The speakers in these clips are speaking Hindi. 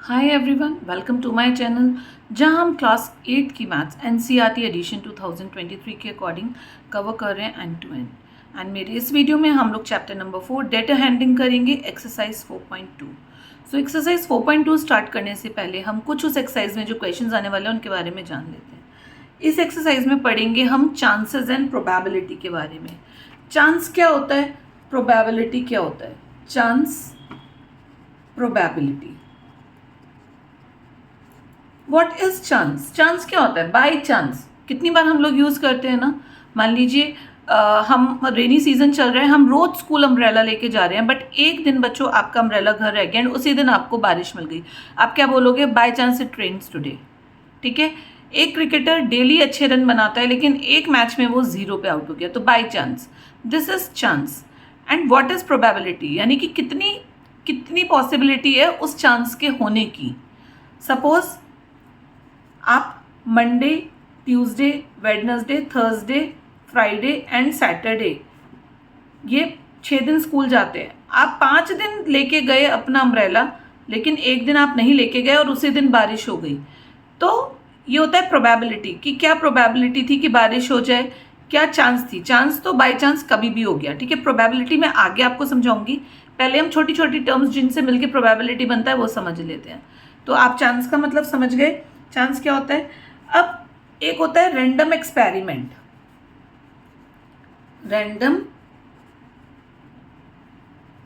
Hi everyone, welcome to my channel जहां हम क्लास 8 की मैथ्स एनसीईआरटी एडिशन 2023 के अकॉर्डिंग कवर कर रहे हैं एंड टू एंड मेरे इस वीडियो में हम लोग चैप्टर नंबर 4 डेटा हैंडलिंग करेंगे एक्सरसाइज 4.2। सो एक्सरसाइज 4.2 स्टार्ट करने से पहले हम कुछ उस एक्सरसाइज में जो क्वेश्चंस आने वाले हैं उनके बारे में जान लेते हैं। इस एक्सरसाइज में पढ़ेंगे हम चांसेस एंड प्रोबेबिलिटी के बारे में। चांस क्या होता है, प्रोबेबिलिटी क्या होता है। Chance, probability. What is chance? Chance क्या होता है? बाय चांस कितनी बार हम लोग यूज़ करते हैं ना। मान लीजिए हम रेनी सीजन चल रहा है, हम रोज स्कूल अम्ब्रेला लेके जा रहे हैं, बट एक दिन बच्चों आपका अम्ब्रेला घर रह गया एंड उसी दिन आपको बारिश मिल गई। आप क्या बोलोगे? By chance it rains today. ठीक है। एक क्रिकेटर डेली अच्छे रन बनाता है लेकिन एक मैच में वो 0 पे आउट हो गया, तो by chance. This is chance. And what is probability, यानी कि कितनी कितनी पॉसिबिलिटी है उस चांस के होने की। सपोज आप Monday, Tuesday, Wednesday, Thursday, Friday and Saturday ये 6 दिन स्कूल जाते हैं। आप 5 दिन लेके गए अपना अम्ब्रेला, लेकिन एक दिन आप नहीं लेके गए और उसी दिन बारिश हो गई। तो ये होता है प्रोबेबिलिटी कि क्या प्रोबेबिलिटी थी कि बारिश हो जाए, क्या चांस थी। चांस तो बाय चांस कभी भी हो गया। ठीक है। प्रोबेबिलिटी मैं आगे आपको समझाऊंगी, पहले हम छोटी छोटी टर्म्स जिनसे मिलके प्रोबेबिलिटी बनता है वो समझ लेते हैं। तो आप चांस का मतलब समझ गए। चांस क्या होता है। अब एक होता है रैंडम एक्सपेरिमेंट। रैंडम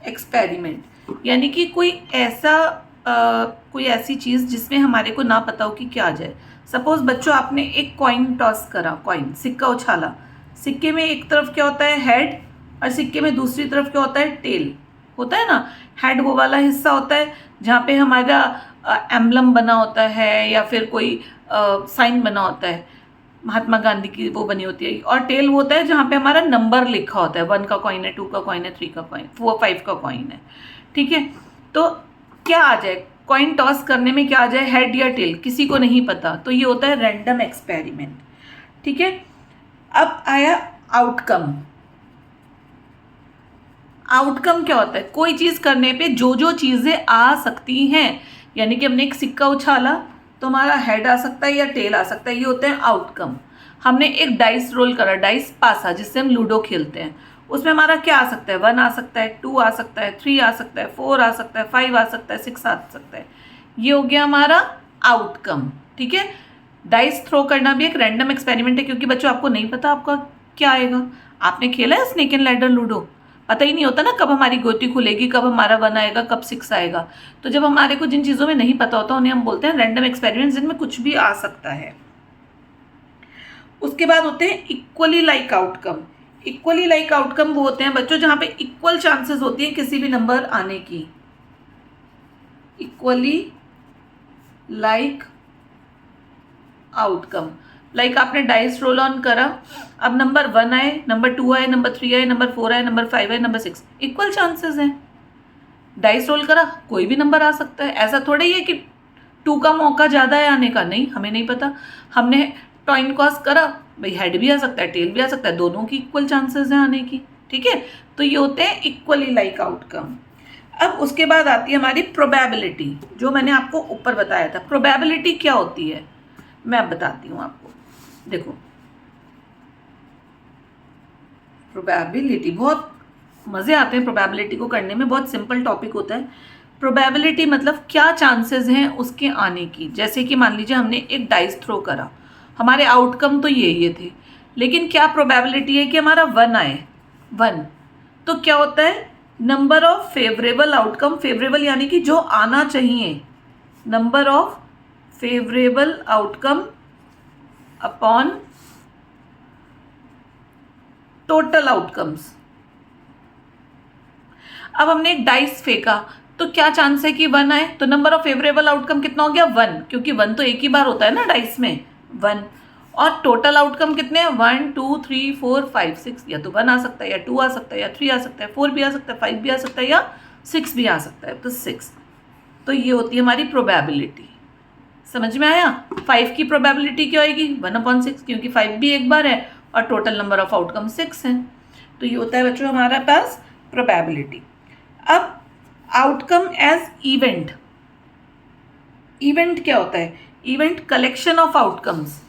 एक्सपेरिमेंट यानी कि कोई ऐसी चीज जिसमें हमारे को ना पता हो कि क्या आ जाए। सपोज बच्चों आपने एक कॉइन टॉस करा, कॉइन सिक्का उछाला। सिक्के में एक तरफ क्या होता है? हेड, और सिक्के में दूसरी तरफ क्या होता है? टेल होता है ना। हेड वो वाला हिस्सा होता है जहाँ पे हमारा एम्बलम बना होता है या फिर कोई साइन बना होता है, महात्मा गांधी की वो बनी होती है। और टेल वो होता है जहाँ पे हमारा नंबर लिखा होता है, 1 का कॉइन है, 2 का कॉइन है, 3 का कॉइन, 4 5 का कॉइन है। ठीक है। तो क्या आ जाए कॉइन टॉस करने में? क्या आ जाए, हेड या टेल? किसी को नहीं पता। तो ये होता है रैंडम एक्सपेरिमेंट। ठीक है। अब आया आउटकम। आउटकम क्या होता है? कोई चीज करने पे जो जो चीजें आ सकती हैं, यानी कि हमने एक सिक्का उछाला तो हमारा हेड आ सकता है या टेल आ सकता है, ये होते हैं आउटकम। हमने एक डाइस रोल करा, डाइस पासा जिससे हम लूडो खेलते हैं, उसमें हमारा क्या आ सकता है? 1 आ सकता है, 2 आ सकता है, 3 आ सकता है, 4 आ सकता है, 5 आ सकता है, 6 आ सकता है। ये हो गया हमारा आउटकम। ठीक है। डाइस थ्रो करना भी एक रैंडम एक्सपेरिमेंट है, क्योंकि बच्चों आपको नहीं पता आपका क्या आएगा। आपने खेला है स्नेक एंड लैडर लूडो? पता ही नहीं होता ना कब हमारी गोटी खुलेगी, कब हमारा 1 आएगा, कब 6 आएगा। तो जब हमारे को जिन चीज़ों में नहीं पता होता उन्हें हम बोलते हैं रैंडम एक्सपेरिमेंट, जिनमें कुछ भी आ सकता है। उसके बाद होते हैं equally like outcome. Equally like outcome वो होते हैं बच्चों जहाँ पे इक्वल चांसेस होती हैं किसी भी नंबर आने की। इक्वली लाइक आउटकम, लाइक आपने डाइस रोल ऑन करा, अब नंबर 1 आए, नंबर 2 आए, नंबर 3 आए, नंबर 4 आए, नंबर 5 आए, नंबर 6, इक्वल चांसेस हैं। डाइस रोल करा, कोई भी नंबर आ सकता है। ऐसा थोड़ा ही है कि 2 का मौका ज़्यादा है आने का, नहीं, हमें नहीं पता। हमने टॉइन टॉस करा, भाई हेड भी आ सकता है, टेल भी आ सकता है, दोनों की इक्वल चांसेस हैं आने की। ठीक है। तो ये होते हैं इक्वली लाइक आउटकम। अब उसके बाद आती है हमारी प्रोबेबिलिटी, जो मैंने आपको ऊपर बताया था। प्रोबेबिलिटी क्या होती है मैं अब बताती हूँ आपको। देखो, प्रोबेबिलिटी बहुत मज़े आते हैं, प्रोबेबिलिटी को करने में बहुत सिंपल टॉपिक होता है। प्रोबेबिलिटी मतलब क्या चांसेस हैं उसके आने की। जैसे कि मान लीजिए हमने एक डाइस थ्रो करा, हमारे आउटकम तो ये थे, लेकिन क्या प्रोबेबिलिटी है कि हमारा 1 आए? 1। तो क्या होता है? Number of favourable outcome, favourable यानी कि जो आना चाहिए, number of favourable outcome upon total outcomes. अब हमने एक डाइस फेंका तो क्या चांस है कि 1 आए? तो नंबर ऑफ फेवरेबल आउटकम कितना हो गया? 1, क्योंकि 1 तो एक ही बार होता है ना डाइस में, 1। और टोटल आउटकम कितने हैं? 1 2 3 4 5 6। या तो 1 आ सकता है, या 2 आ सकता है, या 3 आ सकता है, 4 भी आ सकता है, 5 भी आ सकता है, या 6 भी आ सकता है, तो 6। तो ये होती है हमारी प्रोबेबिलिटी। समझ में आया? 5 की प्रोबेबिलिटी क्या होगी? 1/6, क्योंकि 5 भी एक बार है और टोटल नंबर ऑफ आउटकम 6 है। तो ये होता है बच्चों हमारे पास प्रोबेबिलिटी। अब आउटकम एज इवेंट, इवेंट क्या होता है? इवेंट कलेक्शन ऑफ आउटकम्स,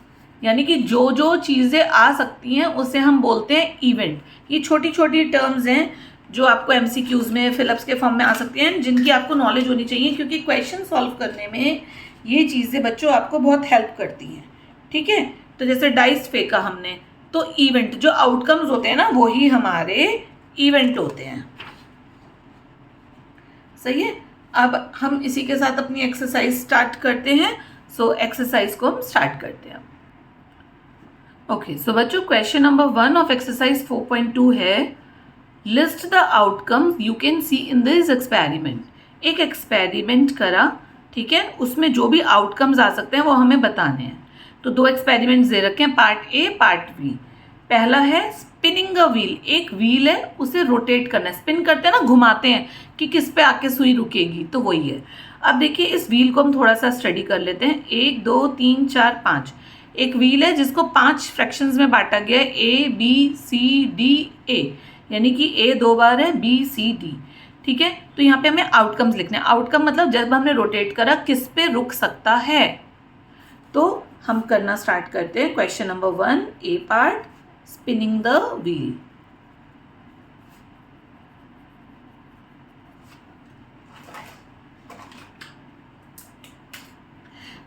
यानी कि जो जो चीज़ें आ सकती हैं उसे हम बोलते हैं इवेंट। ये छोटी छोटी टर्म्स हैं जो आपको एमसीक्यूज में, फिलअप्स के फॉर्म में आ सकती हैं, जिनकी आपको नॉलेज होनी चाहिए, क्योंकि क्वेश्चन सॉल्व करने में ये चीज़ें बच्चों आपको बहुत हेल्प करती हैं। ठीक है, तो जैसे डाइस फेंका हमने, तो इवेंट, जो आउटकम्स होते हैं ना वही हमारे इवेंट होते हैं। सही है, अब हम इसी के साथ अपनी एक्सरसाइज स्टार्ट करते हैं। सो एक्सरसाइज को हम स्टार्ट करते हैं। ओके, सो बच्चों क्वेश्चन नंबर 1 ऑफ एक्सरसाइज 4.2 है, list the outcomes you can see in this experiment. एक एक्सपेरिमेंट करा, ठीक है, उसमें जो भी आउटकम्स आ सकते हैं वो हमें बताने हैं। तो 2 एक्सपेरिमेंट्स दे रखे हैं, पार्ट ए पार्ट बी। पहला है स्पिनिंग अ व्हील, एक व्हील है उसे रोटेट करना है। स्पिन करते हैं ना, घुमाते हैं कि किस पे आके सुई रुकेगी, तो वही है। अब देखिए इस व्हील को हम थोड़ा सा स्टडी कर लेते हैं। 1 2 3 4 5 एक व्हील है जिसको 5 फ्रैक्शंस में बांटा गया है, A B C D A, यानी कि ए 2 बार है, बी सी डी। ठीक है, तो यहाँ पे हमें आउटकम्स लिखने हैं। आउटकम मतलब जब हमने रोटेट करा किस पे रुक सकता है। तो हम करना स्टार्ट करते हैं। Question number 1 A part, spinning the wheel.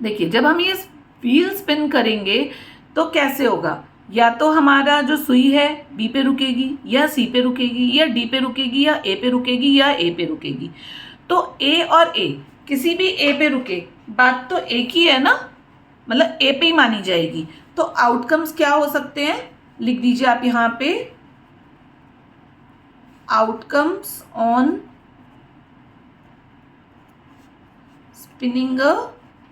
देखिए जब हम ये व्हील स्पिन करेंगे तो कैसे होगा, या तो हमारा जो सुई है बी पे रुकेगी, या सी पे रुकेगी, या डी पे रुकेगी, या ए पे रुकेगी, या ए पे रुकेगी। तो ए और ए, किसी भी ए पे रुके, बात तो एक ही है ना, मतलब ए पे ही मानी जाएगी। तो आउटकम्स क्या हो सकते हैं, लिख दीजिए आप यहाँ पे, outcomes on spinning a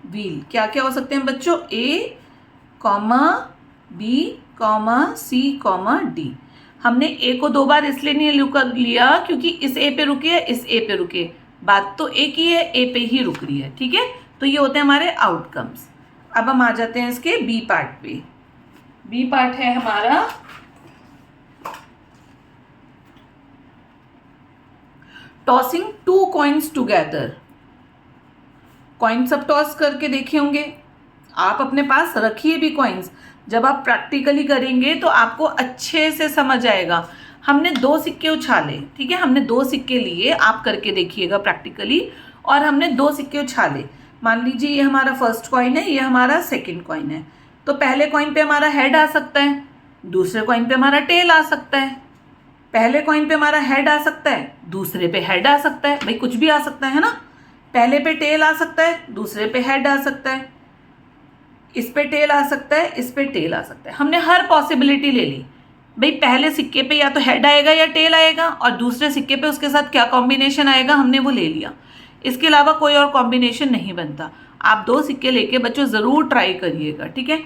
wheel क्या क्या हो सकते हैं बच्चों, ए comma B comma C comma D. हमने ए को 2 बार इसलिए नहीं लिया क्योंकि इस ए पे रुके है, इस ए पे रुके, बात तो एक ही है, ए पे ही रुक रही है। ठीक है, तो ये होते हैं हमारे आउटकम्स। अब हम आ जाते हैं इसके बी पार्ट पे। बी पार्ट है हमारा टॉसिंग 2 कॉइन्स टुगेदर। कॉइन्स सब टॉस करके देखे होंगे आप, अपने पास रखिए भी कॉइन्स। जब आप प्रैक्टिकली करेंगे तो आपको अच्छे से समझ आएगा। हमने 2 सिक्के उछाले, ठीक है, हमने 2 सिक्के लिए, आप करके देखिएगा प्रैक्टिकली। और हमने 2 सिक्के उछाले, मान लीजिए ये हमारा फर्स्ट कॉइन है, ये हमारा सेकंड कॉइन है। तो पहले कॉइन पे हमारा हेड आ सकता है, दूसरे कॉइन पे हमारा टेल आ सकता है। पहले कॉइन पे हमारा हेड आ सकता है, दूसरे पे हेड आ सकता है, भाई कुछ भी आ सकता है ना। पहले पे टेल आ सकता है, दूसरे पे हेड आ सकता है, इस पे टेल आ सकता है, इस पे टेल आ सकता है। हमने हर पॉसिबिलिटी ले ली, भाई पहले सिक्के पे या तो हेड आएगा या टेल आएगा, और दूसरे सिक्के पे उसके साथ क्या कॉम्बिनेशन आएगा हमने वो ले लिया। इसके अलावा कोई और कॉम्बिनेशन नहीं बनता। आप 2 सिक्के लेके बच्चों ज़रूर ट्राई करिएगा। ठीक है,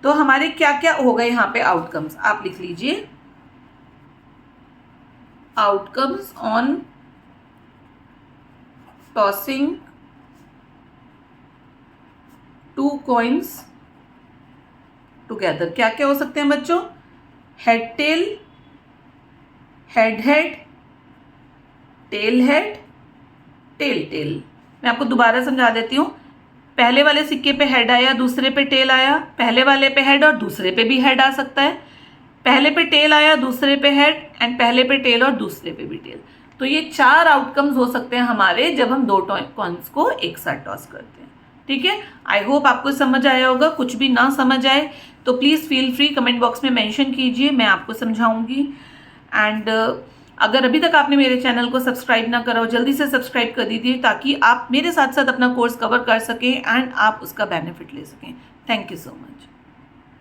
तो हमारे क्या क्या हो गए यहाँ पे आउटकम्स, आप लिख लीजिए, outcomes on tossing 2 coins together. क्या क्या हो सकते हैं बच्चों, head tail, head head, tail head, tail tail. मैं आपको दोबारा समझा देती हूँ। पहले वाले सिक्के पे हेड आया, दूसरे पे टेल आया, पहले वाले पे हेड और दूसरे पे भी हेड आ सकता है, पहले पे टेल आया, दूसरे पे हेड, एंड पहले पे टेल और दूसरे पे भी टेल। तो ये 4 आउटकम्स हो सकते हैं हमारे जब हम 2 कॉइन्स को एक साथ टॉस करते हैं। ठीक है, आई होप आपको समझ आया होगा। कुछ भी ना समझ आए तो please feel free comment box में मेंशन कीजिए, मैं आपको समझाऊंगी। एंड अगर अभी तक आपने मेरे चैनल को सब्सक्राइब ना करा हो, जल्दी से सब्सक्राइब कर दीजिए ताकि आप मेरे साथ साथ अपना कोर्स कवर कर सकें एंड आप उसका बेनिफिट ले सकें। Thank you so much.